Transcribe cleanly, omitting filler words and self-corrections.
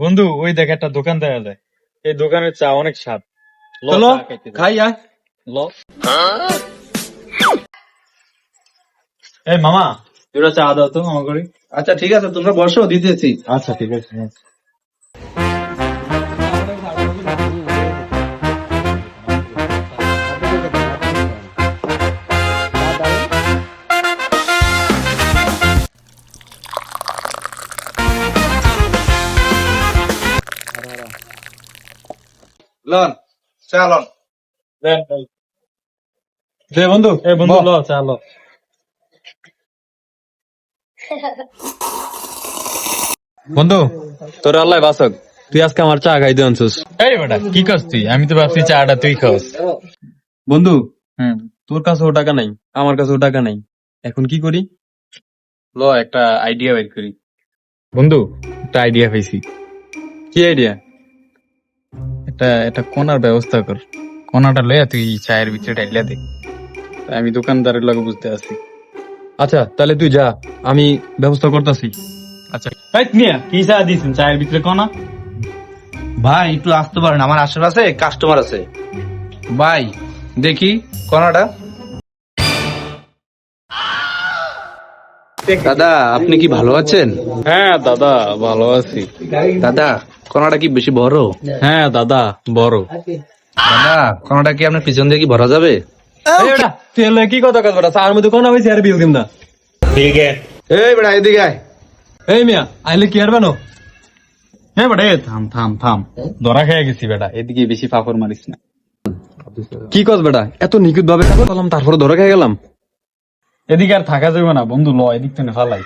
বন্ধু ওই দেখ একটা দোকান দেখা যায়, এই দোকানের চা অনেক স্বাদ। ল, চলো চা খাইতে যাই। খাই আয়। ল। এই মামা, দুটা চা দাও তো আমার করে। আচ্ছা ঠিক আছে, তোমরা বসো, দিতেছি। আচ্ছা ঠিক আছে। লন চা লন। দেন ভাই। দে বন্ধু, এই বন্ধু বহ। ল চা ল। বন্ধু, তোর আল্লাহ বাসক, তুই আজকে আমার চা খাইতে আনছিস। এই বেটা কি করছ তুই? আমি তো ভাবছি চাটা তুই খাস। বন্ধু, হুম, তোর কাছেও টাকা নাই, আমার কাছেও টাকা নাই, এখন কি করি? ল একটা আইডিয়া বের করি। বন্ধু একটা আইডিয়া পেয়েছি। কি আইডিয়া? একটা কোনার ব্যবস্থা কর। কোনাটা লইয়া তুই চায়ের ভিতরে ঢাইলা দে। আমি দোকানদারের লগে বুঝতে আছি। আচ্ছা তাহলে তুই যা, আমি ব্যবস্থা করতেছি। আচ্ছা এই মিয়া কি চা দিছেন চায়ের ভিতরে কোনা? ভাই একটু আসতে পারেন, আমার আশেপাশে কাস্টমার আছে। ভাই দেখি কোনাটা। দাদা আপনি কি ভালো আছেন? হ্যাঁ দাদা ভালো আছি। দাদা কোনাটা কি বেশি বড়? হ্যাঁ দাদা বড়। দাদা কোনাটা কি আপনার পিছন দিয়ে কি ভরা যাবে? এই বেটা, তুই এলে কি কথা কথা চার মধ্যে কোন হয়েছে আর বিল কিনা? ঠিক আছে। এই বেড়া এদিকে আয়। এই মিয়া আইলে কি আর বানো? হ্যাঁ বেটা এ থাম থাম থাম, ধরা খেয়ে গেছি বেটা, এদিকে বেশি ফাফর মারিস না। কি কস বেটা, এত নিখুঁত ভাবে কাজ করলাম তারপরে ধরে খেয়ে গেলাম। এদিকে আর থাকা যাবে না বন্ধু, ল এদিক থেকে ফালাই।